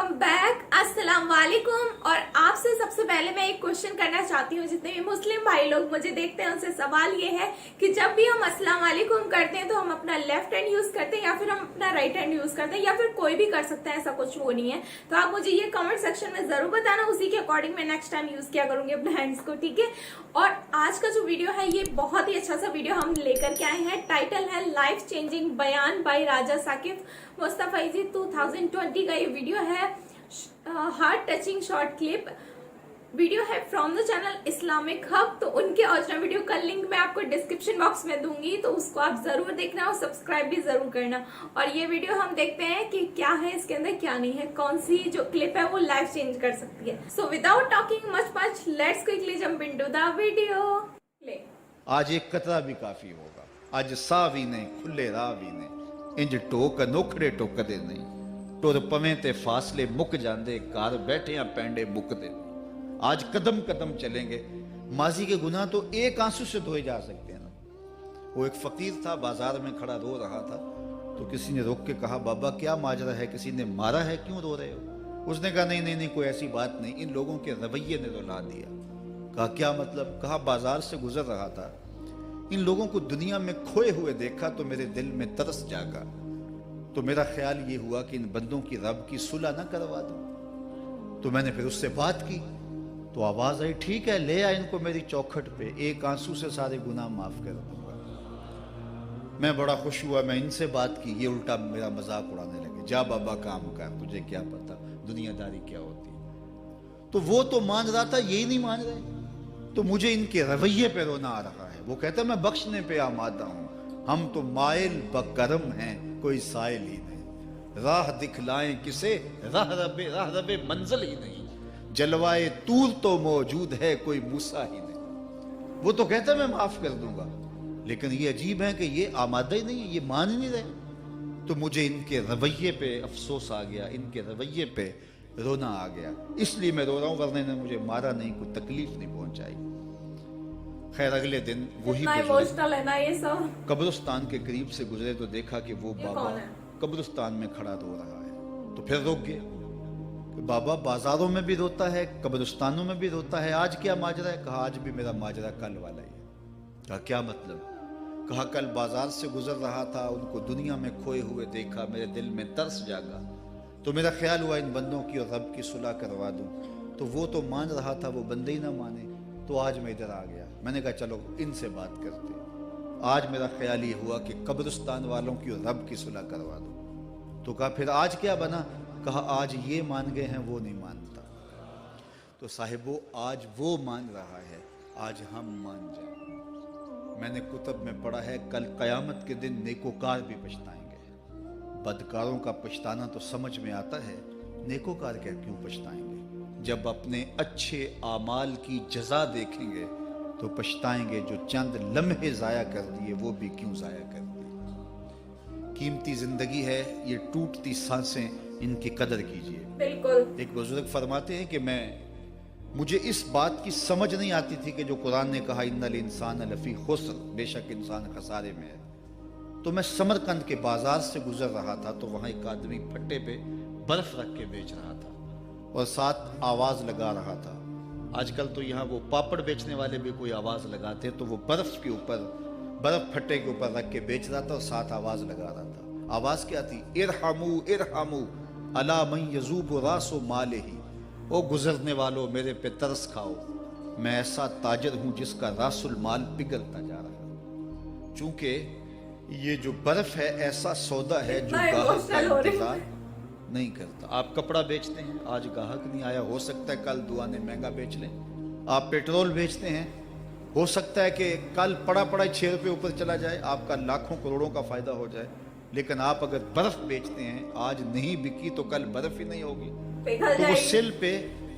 Welcome back. अस्सलाम वालेकुम। और आपसे सबसे पहले मैं एक क्वेश्चन करना चाहती हूँ, जितने भी मुस्लिम भाई लोग मुझे देखते हैं उनसे सवाल ये है कि जब भी हम अस्सलाम वालेकुम करते हैं तो हम अपना लेफ्ट हैंड यूज करते हैं या फिर हम अपना राइट हैंड यूज करते हैं, या फिर कोई भी कर सकता है, ऐसा कुछ वो नहीं है। तो आप मुझे ये कमेंट सेक्शन में जरूर बताना, उसी के अकॉर्डिंग मैं नेक्स्ट टाइम यूज किया करूंगी अपने हैंड्स को, ठीक है। और आज का जो वीडियो है ये बहुत ही अच्छा सा वीडियो हम लेकर के आए हैं। टाइटल है लाइफ चेंजिंग बयान बाय राजा साकिब मुस्तफाइजी 2020 का ये वीडियो है। Heart touching short clip video है from the channel Islamic hub. तो उनके ओरिजिनल वीडियो का लिंक मैं आपको डिस्क्रिप्शन बॉक्स में दूंगी, तो उसको आप जरूर देखना और सब्सक्राइब भी जरूर करना। और ये वीडियो हम देखते हैं कि क्या है इसके अंदर, क्या नहीं है, कौन सी जो क्लिप है वो लाइफ चेंज कर सकती है। So without talking much let's quickly jump into the video. Play. आज एक कतरा भी काफी होगा, आज सा भी नहीं खुले राह भी नहीं, इंज टोक नोखड़े टोकदे नहीं, टुर पवें ते फासले मुक जांदे, घर बैठे पैंडे मुकदे। आज कदम कदम चलेंगे। माजी के गुनाह तो एक आंसू से धोए जा सकते हैं ना। वो एक फकीर था, बाजार में खड़ा रो रहा था, तो किसी ने रोक के कहा, बाबा क्या माजरा है, किसी ने मारा है, क्यों रो रहे हो? उसने कहा नहीं नहीं नहीं, कोई ऐसी बात नहीं, इन लोगों के रवैये ने रुला दिया। कहा क्या मतलब? कहा बाजार से गुजर रहा था, इन लोगों को दुनिया में खोए हुए देखा तो मेरे दिल में तरस जागा, तो मेरा ख्याल ये हुआ कि इन बंदों की रब की सुलह न करवा दूं। तो मैंने फिर उससे बात की, तो आवाज आई, ठीक है ले आ इनको मेरी चौखट पे, एक आंसू से सारे गुनाह माफ कर दूंगा। मैं बड़ा खुश हुआ, मैं इनसे बात की, ये उल्टा मेरा मजाक उड़ाने लगे, जा बाबा काम कर, तुझे क्या पता दुनियादारी क्या होती है। तो वो तो मान रहा था, यही नहीं मान रहे, तो मुझे इनके रवैये पे रोना आ रहा है। वो कहता मैं बख्शने पे आमादा हूं, हम तो माइल बकरम हैं, कोई साइल ही नहीं, राह दिखलाएं किसे, राह रबे मंजिल ही नहीं, जलवाए तूर तो मौजूद है, कोई मूसा ही नहीं। वो तो कहता मैं माफ कर दूंगा, लेकिन ये अजीब है कि ये आमादा ही नहीं है, ये मान ही नहीं रहे। तो मुझे इनके रवैये पे अफसोस आ गया, इनके रवैये पे रोना आ गया, इसलिए मैं रो रहा हूं, वरना ने मुझे मारा नहीं, कोई तकलीफ नहीं पहुंचाई। खैर अगले दिन वही इमोशनल है ना ये सब। कब्रिस्तान के करीब से गुजरे तो देखा कि वो बाबा कब्रिस्तान में खड़ा रो रहा है। तो फिर रुक गए। बाबा बाजारों में भी रोता है, कब्रिस्तानों में भी रोता है, आज क्या माजरा है? कहा आज भी मेरा माजरा कल वाला ही है। कहा क्या मतलब? कहा कल बाजार से गुजर रहा था, उनको दुनिया में खोए हुए देखा, मेरे दिल में तरस जागा, तो मेरा ख्याल हुआ इन बंदों की और रब की सुलह करवा दूं। तो वो तो मान रहा था, वो बंदे ही ना माने, तो आज मैं इधर आ गया। मैंने कहा चलो इनसे बात करते। आज मेरा ख्याल ये हुआ कि कब्रिस्तान वालों की और रब की सुलह करवा दूं। तो कहा फिर आज क्या बना? कहा आज ये मान गए हैं, वो नहीं मानता। तो साहिबो आज वो मान रहा है, आज हम मान जाए। मैंने कुतब में पढ़ा है कल कयामत के दिन नेकोकार भी पछताएंगे। बदकारों का पछताना तो समझ में आता है, नेकोकार क्या क्यों पछताएंगे? जब अपने अच्छे आमाल की जजा देखेंगे तो पछताएंगे, जो चंद लम्हे जाया कर दिए वो भी क्यों जाया कर दिए। कीमती जिंदगी है, ये टूटती सांसें, इनकी कदर कीजिए। बिल्कुल। एक बुजुर्ग फरमाते हैं कि मुझे इस बात की समझ नहीं आती थी कि जो कुरान ने कहा इन्नल इंसान लफी खुस्र, बेशक इंसान खसारे में है। तो मैं समरकंद के बाजार से गुजर रहा था, तो वहां एक आदमी फट्टे पे बर्फ रख के बेच रहा था और साथ आवाज लगा रहा था। आजकल तो यहाँ वो पापड़ बेचने वाले भी कोई आवाज लगाते, तो वो बर्फ के ऊपर, बर्फ फट्टे के ऊपर रख के बेच रहा था और साथ आवाज लगा रहा था। आवाज क्या थी? इरहमू इरहमू अला मन यजूब रासो माले ही, ओ गुजरने वालों मेरे पे तरस खाओ, मैं ऐसा ताजर हूं जिसका रासुल माल पिघलता जा रहा है। चूंकि ये जो बर्फ है ऐसा सौदा है जो ग्राहक का इंतजार नहीं करता। आप कपड़ा बेचते हैं, आज ग्राहक नहीं आया, हो सकता है कल दुआने महंगा बेच लें। आप पेट्रोल बेचते हैं, हो सकता है कि कल पड़ा पड़ा 6 रुपये ऊपर चला जाए, आपका लाखों करोड़ों का फायदा हो जाए। लेकिन आप अगर बर्फ बेचते हैं, आज नहीं बिकी तो कल बर्फ ही नहीं होगी। तो वो सिल पे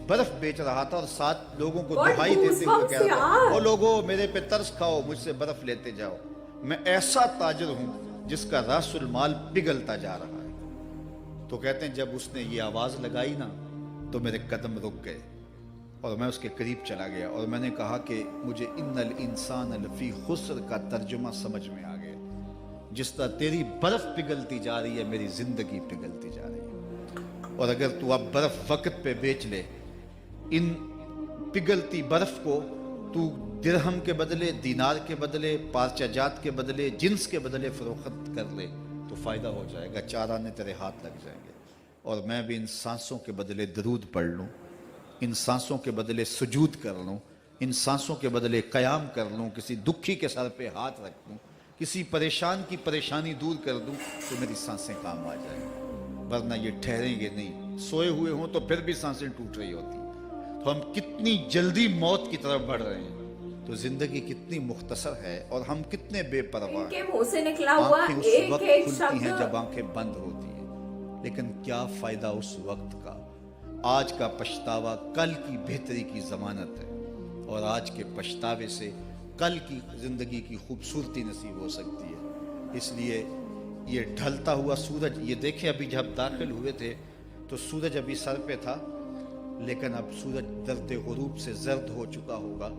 बर्फ बेच रहा था और साथ लोगों को दुहाई देते हुए कह रहा था, ओ लोगो मेरे पे तरस खाओ, मुझसे बर्फ लेते जाओ, मैं ऐसा ताजर हूं जिसका रासुल माल पिघलता जा रहा है। तो कहते हैं जब उसने ये आवाज लगाई ना, तो मेरे कदम रुक गए और मैं उसके करीब चला गया और मैंने कहा कि मुझे इन्नल इंसान लफी खुस्र का तर्जुमा समझ में आ गया। जिस तरह तेरी बर्फ पिघलती जा रही है, मेरी जिंदगी पिघलती जा रही है। اور اگر تو اب برف وقت پہ بیچ لے، ان پگھلتی برف کو تو درہم کے بدلے، دینار کے بدلے، پارچہ جات کے بدلے، جنس کے بدلے فروخت کر لے تو فائدہ ہو جائے گا، 4 آنے تیرے ہاتھ لگ جائیں گے۔ اور میں بھی ان سانسوں کے بدلے درود پڑھ لوں، ان سانسوں کے بدلے سجود کر لوں، ان سانسوں کے بدلے قیام کر لوں، کسی دکھی کے سر پہ ہاتھ رکھ دوں، کسی پریشان کی پریشانی دور کر دوں تو میری سانسیں کام آ جائیں، ورنہ یہ ٹھہریں گے نہیں۔ سوئے ہوئے ہوں تو پھر بھی سانسیں ٹوٹ رہی ہوتی ہیں۔ تو ہم کتنی جلدی موت کی طرف بڑھ رہے ہیں، تو زندگی کتنی مختصر ہے اور ہم کتنے بے پرواہ ان کے ہیں۔ منہ سے نکلا ہوا آنکھیں اس ایک وقت ایک کھلتی ہیں شبد جب آنکھیں بند ہوتی ہیں، لیکن کیا فائدہ اس وقت کا؟ آج کا پچھتاوا کل کی بہتری کی ضمانت ہے، اور آج کے پچھتاوے سے کل کی زندگی کی خوبصورتی نصیب ہو سکتی ہے۔ اس لیے یہ ڈھلتا ہوا سورج، یہ دیکھیں ابھی جب داخل ہوئے تھے تو سورج ابھی سر پہ تھا، لیکن اب سورج درد غروب سے زرد ہو چکا ہوگا،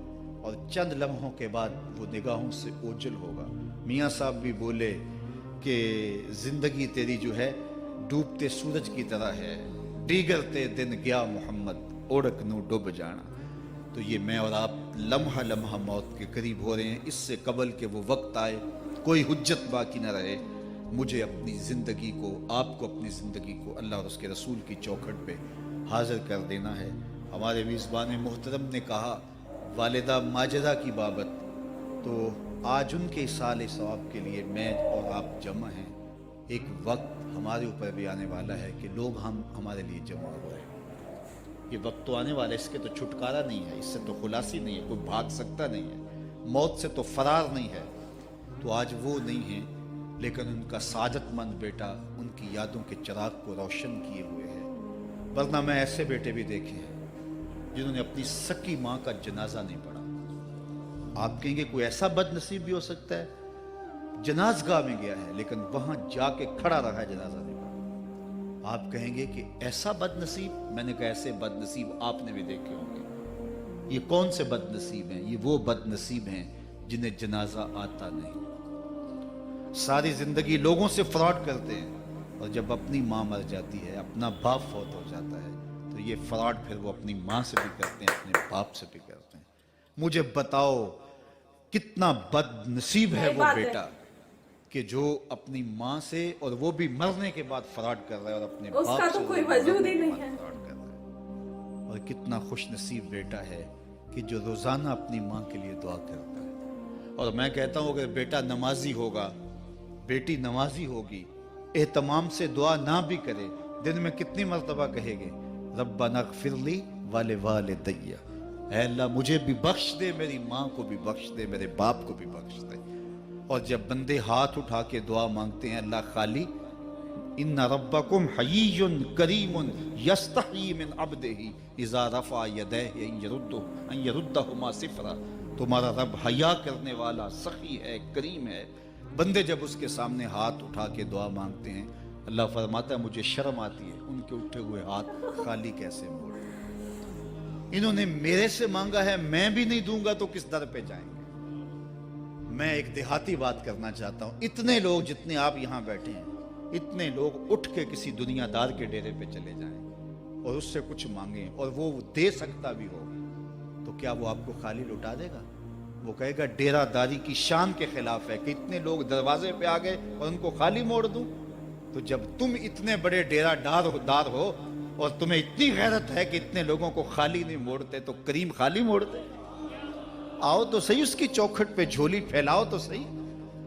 اور چند لمحوں کے بعد وہ نگاہوں سے اوجھل ہوگا۔ میاں صاحب بھی بولے کہ زندگی تیری جو ہے ڈوبتے سورج کی طرح ہے، ڈیگرتے دن گیا محمد اوڑک نو ڈوب جانا۔ تو یہ میں اور آپ لمحہ لمحہ موت کے قریب ہو رہے ہیں۔ اس سے قبل کہ وہ وقت آئے، کوئی حجت باقی نہ رہے، مجھے اپنی زندگی کو، آپ کو اپنی زندگی کو اللہ اور اس کے رسول کی چوکھٹ پہ حاضر کر دینا ہے۔ ہمارے میزبان محترم نے کہا والدہ ماجدہ کی بابت، تو آج ان کے اصالِ ثواب کے لیے میں اور آپ جمع ہیں۔ ایک وقت ہمارے اوپر بھی آنے والا ہے کہ لوگ ہمارے لیے جمع ہو رہے ہیں۔ یہ وقت تو آنے والا ہے، اس کے تو چھٹکارا نہیں ہے، اس سے تو خلاصی نہیں ہے، کوئی بھاگ سکتا نہیں ہے، موت سے تو فرار نہیں ہے۔ تو آج وہ نہیں ہیں، لیکن ان کا سعادت مند بیٹا ان کی یادوں کے چراغ کو روشن کیے ہوئے ہے۔ ورنہ میں ایسے بیٹے بھی دیکھے ہیں جنہوں نے اپنی سکی ماں کا جنازہ نہیں پڑھا۔ آپ کہیں گے کوئی ایسا بد نصیب بھی ہو سکتا ہے، جنازگاہ میں گیا ہے لیکن وہاں جا کے کھڑا رہا ہے، جنازہ نہیں پڑھا۔ آپ کہیں گے کہ ایسا بد نصیب، میں نے کہا ایسے بد نصیب آپ نے بھی دیکھے ہوں گے۔ یہ کون سے بد نصیب ہیں؟ یہ وہ بد نصیب ہیں جنہیں جنازہ آتا نہیں، ساری زندگی لوگوں سے فراڈ کرتے ہیں، اور جب اپنی ماں مر جاتی ہے، اپنا باپ فوت ہو جاتا ہے، تو یہ فراڈ پھر وہ اپنی ماں سے بھی کرتے ہیں، اپنے باپ سے بھی کرتے ہیں۔ مجھے بتاؤ کتنا بد نصیب ہے وہ بیٹا کہ جو اپنی ماں سے، اور وہ بھی مرنے کے بعد فراڈ کر رہا ہے، اور اپنے باپ سے اس کا تو کوئی وجود ہی نہیں ہے۔ فراڈ کر رہا ہے۔ اور کتنا خوش نصیب بیٹا ہے کہ جو روزانہ اپنی ماں کے لیے دعا کرتا ہے۔ اور میں کہتا ہوں اگر بیٹا نمازی ہوگا، بیٹی نمازی ہوگی، اہتمام سے دعا نہ بھی کرے، دن میں کتنی مرتبہ کہے گے ربنا اغفر لی ولوالدی، اے اللہ مجھے بھی بخش دے، میری ماں کو بھی بخش دے، میرے باپ کو بھی بخش دے۔ اور جب بندے ہاتھ اٹھا کے دعا مانگتے ہیں اللہ خالی ان ربکم حیی کریم یستحیی من عبدہ اذا رفع یدیہ ان یردہما صفرا، تمہارا رب حیا کرنے والا سخی ہے، کریم ہے۔ بندے جب اس کے سامنے ہاتھ اٹھا کے دعا مانگتے ہیں، اللہ فرماتا ہے مجھے شرم آتی ہے ان کے اٹھے ہوئے ہاتھ خالی کیسے موڑ۔ انہوں نے میرے سے مانگا ہے، میں بھی نہیں دوں گا تو کس در پہ جائیں گے؟ میں ایک دیہاتی بات کرنا چاہتا ہوں، اتنے لوگ جتنے آپ یہاں بیٹھے ہیں، اتنے لوگ اٹھ کے کسی دنیا دار کے ڈیرے پہ چلے جائیں اور اس سے کچھ مانگیں، اور وہ دے سکتا بھی ہو، تو کیا وہ آپ کو خالی لٹا دے گا؟ وہ کہے گا ڈیرہ داری کی شان کے خلاف ہے کہ اتنے لوگ دروازے پہ آ گئے اور ان کو خالی موڑ دوں۔ تو جب تم اتنے بڑے ڈیرہ دار ہو اور تمہیں اتنی غیرت ہے کہ اتنے لوگوں کو خالی نہیں موڑتے، تو کریم خالی موڑتے؟ آؤ تو صحیح اس کی چوکھٹ پہ جھولی پھیلاؤ تو صحیح۔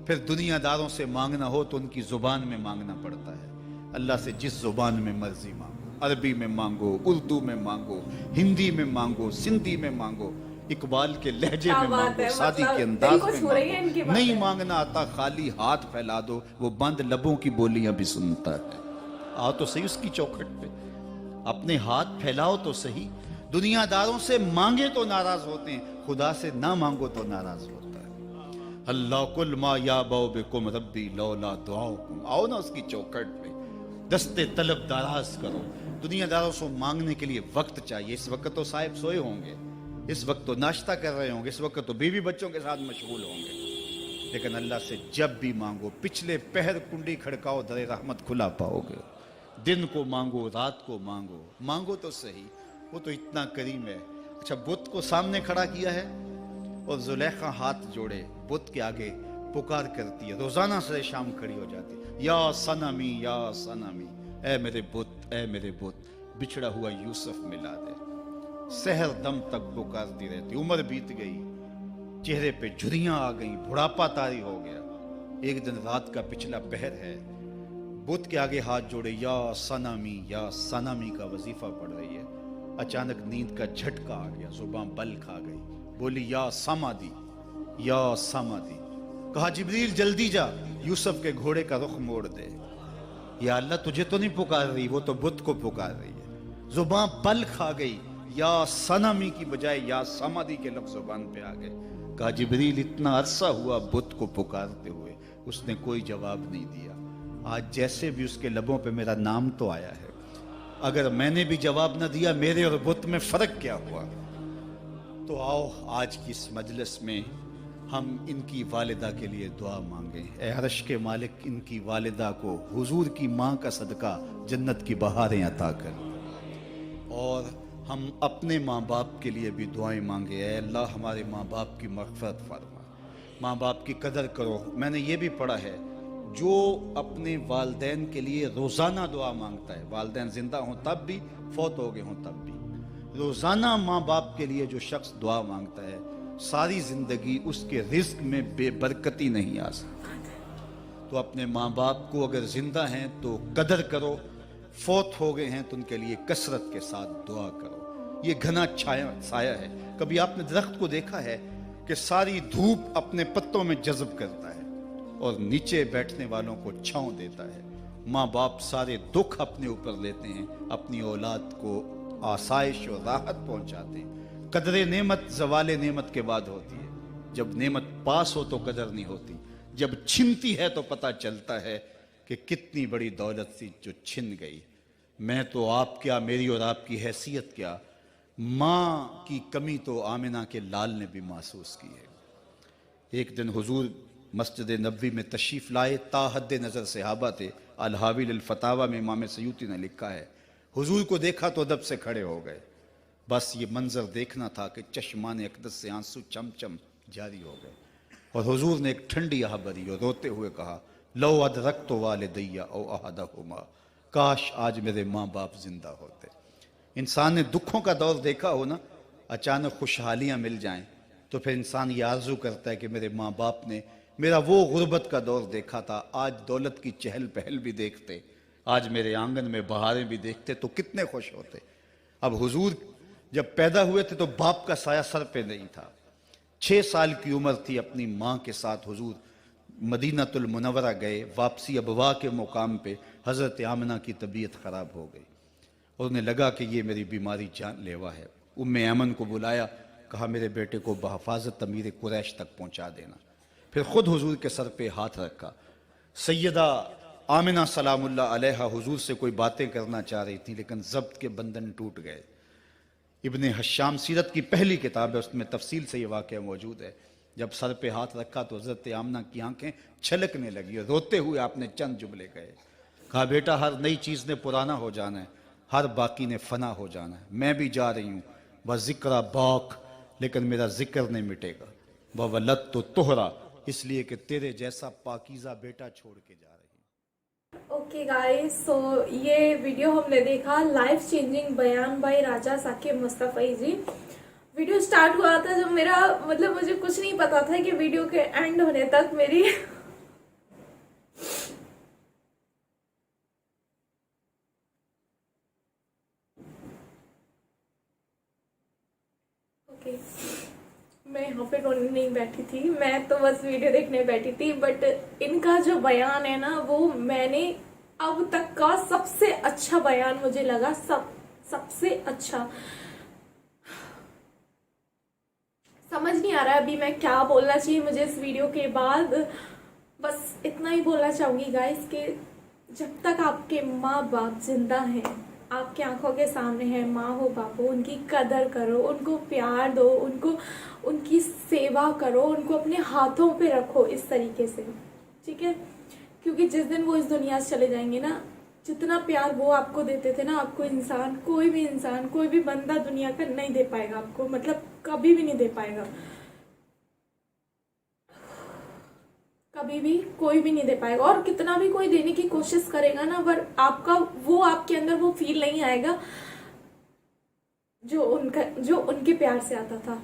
پھر دنیا داروں سے مانگنا ہو تو ان کی زبان میں مانگنا پڑتا ہے۔ اللہ سے جس زبان میں مرضی مانگو، عربی میں مانگو، اردو میں مانگو، ہندی میں مانگو، سندھی میں مانگو، اقبال کے لہجے میں مانگو، سادی کے انداز میں مانگو۔ نہیں مانگنا آتا خالی ہاتھ پھیلا دو، وہ بند لبوں کی بولیاں بھی سنتا ہے۔ آؤ تو صحیح اس کی چوکھٹ پہ، اپنے ہاتھ پھیلاؤ تو صحیح۔ دنیا داروں سے مانگے تو ناراض ہوتے ہیں، خدا سے نہ مانگو تو ناراض ہوتا ہے۔ اللہ کل ما یابو بکم ربی لولا دعاؤکم، آؤ نا اس کی چوکھٹ پہ، دستے طلب دراز کرو۔ دنیا داروں سے مانگنے کے لیے وقت چاہیے۔ اس وقت تو صاحب سوئے ہوں گے، اس وقت تو ناشتہ کر رہے ہوں گے، اس وقت تو بیوی بچوں کے ساتھ مشغول ہوں گے، لیکن اللہ سے جب بھی مانگو، پچھلے پہر کنڈی کھڑکاؤ در رحمت کھلا پاؤ گے۔ दिन को मांगो रात को मांगो, मांगो तो सही, वो तो इतना करीम है। अच्छा, बुत को सामने खड़ा किया है और जुलेखा हाथ जोड़े बुत के आगे पुकार करती है, रोजाना से शाम खड़ी हो जाती है, या सनमी या सनमी, ए मेरे बुत, ए मेरे बुत, बिछड़ा हुआ यूसुफ मिला दे। सहर दम तक पुकारती रहती। उम्र बीत गई, चेहरे पे झुर्रियां आ गई, बुढ़ापा तारी हो गया। एक दिन रात का पिछला पहर है, बुत के आगे हाथ जोड़े या सनामी का वजीफा पढ़ रही है। अचानक नींद का झटका आ गया, जुबान बल खा गई, बोली या समादी, या समादी। कहा जिब्रील जल्दी जा, यूसुफ के घोड़े का रुख मोड़ दे। या अल्लाह तुझे तो नहीं पुकार रही, वो तो बुत को पुकार रही है। जुबान बल खा गई, या सनामी की बजाय या समादी के लफ्ज जुबान पे आ गए। कहा जिब्रील इतना अरसा हुआ बुत को पुकारते हुए, उसने कोई जवाब नहीं दिया। आज जैसे भी उसके लबों पे मेरा नाम तो आया है, अगर मैंने भी जवाब न दिया, मेरे और बुत में फर्क क्या हुआ? तो आओ आज की इस मजलिस में हम इनकी वालिदा के लिए दुआ मांगें। ए अर्श के मालिक, इनकी वालिदा को हुजूर की माँ का सदका जन्नत की बहारें अता कर। और हम अपने माँ बाप के लिए भी दुआएं मांगे। ऐ अल्लाह हमारे माँ बाप की मग़फ़िरत फरमा, माँ बाप की कदर करो। मैंने ये भी पढ़ा है, जो अपने वालदैन के लिए रोज़ाना दुआ मांगता है, वालदैन ज़िंदा हों तब भी, फौत हो गए हों तब भी, रोज़ाना माँ बाप के लिए जो शख्स दुआ मांगता है, सारी ज़िंदगी उसके रिज़्क़ में बेबरकती नहीं आ सकती। तो अपने माँ बाप को अगर ज़िंदा हैं तो कदर करो, फौत हो गए हैं तो उनके लिए कसरत के साथ दुआ करो। ये घना साया है। कभी आपने दरख्त को देखा है कि सारी धूप अपने पत्तों में जज़ब करता है और नीचे बैठने वालों को छांव देता है। माँ बाप सारे दुख अपने ऊपर लेते हैं, अपनी औलाद को आसाइश और राहत पहुंचाते हैं। कदर नेमत ज़वाले नेमत के बाद होती है। जब नेमत पास हो तो कदर नहीं होती, जब छिनती है तो पता चलता है कि कितनी बड़ी दौलत थी जो छिन गई। मैं तो आप क्या, मेरी और आपकी हैसियत क्या, माँ की कमी तो आमिना के लाल ने भी महसूस की है। एक दिन हुजूर मस्जिद नबवी में तशरीफ़ लाए, ताहद नज़र सहाबा थे। अल-हाविल अल-फतावा में इमाम सयूती ने लिखा है, हुजूर को देखा तो अदब से खड़े हो गए। बस ये मंजर देखना था कि चश्मान अक़दस से आंसू चमचम जारी हो गए। और हुजूर ने एक ठंडी आह भरी और रोते हुए कहा, लो अदरक्तु वालिदैया औ अहदहुमा, काश आज मेरे माँ बाप जिंदा होते। इंसान ने दुखों का दौर देखा हो ना, अचानक खुशहालियाँ मिल जाएं तो फिर इंसान ये आरजू करता है कि मेरे माँ बाप ने मेरा वो गुर्बत का दौर देखा था, आज दौलत की चहल पहल भी देखते, आज मेरे आंगन में बहारें भी देखते तो कितने खुश होते। अब हुजूर जब पैदा हुए थे तो बाप का साया सर पे नहीं था। 6 साल की उम्र थी, अपनी माँ के साथ हुजूर मदीनातुल मुनव्वरा गए। वापसी अबवा के मुकाम पे हज़रत आमिना की तबीयत ख़राब हो गई और उन्हें लगा कि ये मेरी बीमारी जानलेवा है। उम्मे ऐमन को बुलाया, कहा मेरे बेटे को बहफाजत अमीर कुरैश तक पहुँचा देना। फिर ख़ुद हुजूर के सर पे हाथ रखा। सैयदा आमिना सलामुल्लाह अलैहा हुजूर से कोई बातें करना चाह रही थी, लेकिन ज़ब्त के बंधन टूट गए। इब्ने हश्शाम सीरत की पहली किताब है, उसमें तफसील से ये वाक़या मौजूद है। जब सर पे हाथ रखा तो हज़रत आमिना की आंखें छलकने लगी और रोते हुए आपने चंद जुमले कहे। कहा बेटा, हर नई चीज़ ने पुराना हो जाना है, हर बाकी ने फना हो जाना है। मैं भी जा रही हूँ, वह ज़िक्रा बाक, लेकिन मेरा जिक्र नहीं मिटेगा। वह वलत तो तोहरा, इसलिए कि तेरे जैसा पाकीज़ा बेटा छोड़ के जा रही हूँ। ओके गाइस, सो ये वीडियो हमने देखा लाइफ चेंजिंग बयान by Raja Saqib मुस्तफ़ई ji. Video start हुआ था जब मेरा मतलब मुझे कुछ नहीं पता था कि वीडियो के एंड होने तक मेरी ओके मैं यहाँ पे रोने नहीं बैठी थी, मैं तो बस वीडियो देखने बैठी थी। बट इनका जो बयान है ना, वो मैंने अब तक का सबसे अच्छा बयान मुझे लगा, सबसे अच्छा। समझ नहीं आ रहा अभी मैं क्या बोलना चाहिए मुझे इस वीडियो के बाद। बस इतना ही बोलना चाहूंगी गाइस कि जब तक आपके माँ बाप जिंदा हैं, आपकी आंखों के सामने है, माँ हो बाप हो, उनकी कदर करो, उनको प्यार दो, उनकी सेवा करो, उनको अपने हाथों पे रखो इस तरीके से, ठीक है? क्योंकि जिस दिन वो इस दुनिया से चले जाएंगे ना, जितना प्यार वो आपको देते थे ना, आपको इंसान, कोई भी बंदा दुनिया का नहीं दे पाएगा आपको, मतलब कभी भी नहीं दे पाएगा, कभी भी कोई भी नहीं दे पाएगा। और कितना भी कोई देने की कोशिश करेगा ना, पर आपका वो, आपके अंदर वो फील नहीं आएगा जो उनके प्यार से आता था।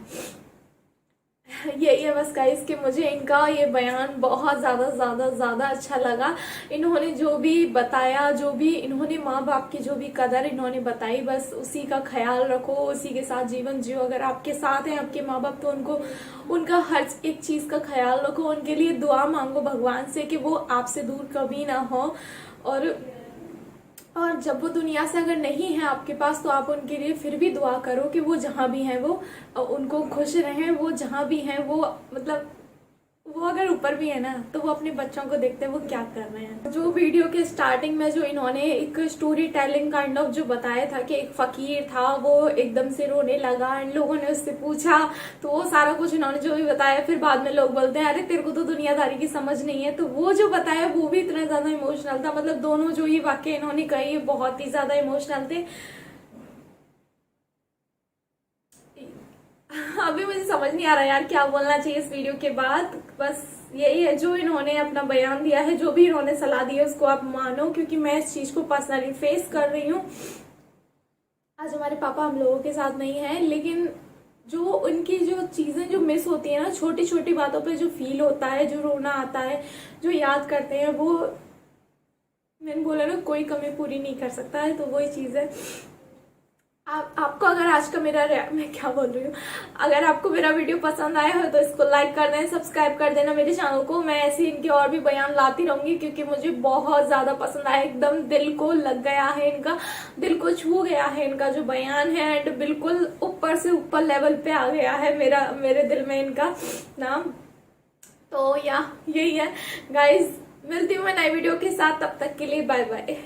यही है बस गाइस कि मुझे इनका ये बयान बहुत ज़्यादा अच्छा लगा। इन्होंने जो भी बताया, जो भी इन्होंने माँ बाप की जो भी कदर इन्होंने बताई, बस उसी का ख्याल रखो, उसी के साथ जीवन जियो। अगर आपके साथ हैं आपके माँ बाप तो उनका हर एक चीज़ का ख्याल रखो, उनके लिए दुआ मांगो भगवान से कि वो आपसे दूर कभी ना हो। और जब वो दुनिया से अगर नहीं है आपके पास तो आप उनके लिए फिर भी दुआ करो कि वो जहाँ भी हैं वो उनको खुश रहें, वो जहाँ भी हैं वो, मतलब वो अगर ऊपर भी है ना तो वो अपने बच्चों को देखते हैं वो क्या कर रहे हैं। जो वीडियो के स्टार्टिंग में जो इन्होंने एक स्टोरी टेलिंग काइंड ऑफ जो बताया था कि एक फकीर था, वो एकदम से रोने लगा, इन लोगों ने उससे पूछा, तो वो सारा कुछ इन्होंने जो भी बताया, फिर बाद में लोग बोलते हैं अरे तेरे को तो दुनियादारी की समझ नहीं है, तो वो जो बताया वो भी इतना ज्यादा इमोशनल था। मतलब दोनों जो ये वाक्य इन्होंने कही बहुत ही ज्यादा इमोशनल थे। अभी मुझे समझ नहीं आ रहा यार क्या बोलना चाहिए इस वीडियो के बाद। बस यही है, जो इन्होंने अपना बयान दिया है, जो भी इन्होंने सलाह दी है उसको आप मानो, क्योंकि मैं इस चीज को पर्सनली फेस कर रही हूँ। आज हमारे पापा हम लोगों के साथ नहीं है, लेकिन जो उनकी जो चीजें जो मिस होती है ना, छोटी छोटी बातों पे जो फील होता है, जो रोना आता है, जो याद करते हैं, वो मैंने बोला ना कोई कमी पूरी नहीं कर सकता है। तो वही चीज है। आपको अगर आज का मैं क्या बोल रही हूँ, अगर आपको मेरा वीडियो पसंद आया हो तो इसको लाइक कर देना, सब्सक्राइब कर देना मेरे चैनल को। मैं ऐसे इनके और भी बयान लाती रहूंगी क्योंकि मुझे बहुत ज्यादा पसंद आया, एकदम दिल को लग गया है इनका, दिल को छू गया है इनका जो बयान है, एंड बिल्कुल ऊपर से ऊपर लेवल पे आ गया है मेरे दिल में इनका नाम। तो यही है गाइज, मिलती हूँ मैं नई वीडियो के साथ, तब तक के लिए बाय बाय।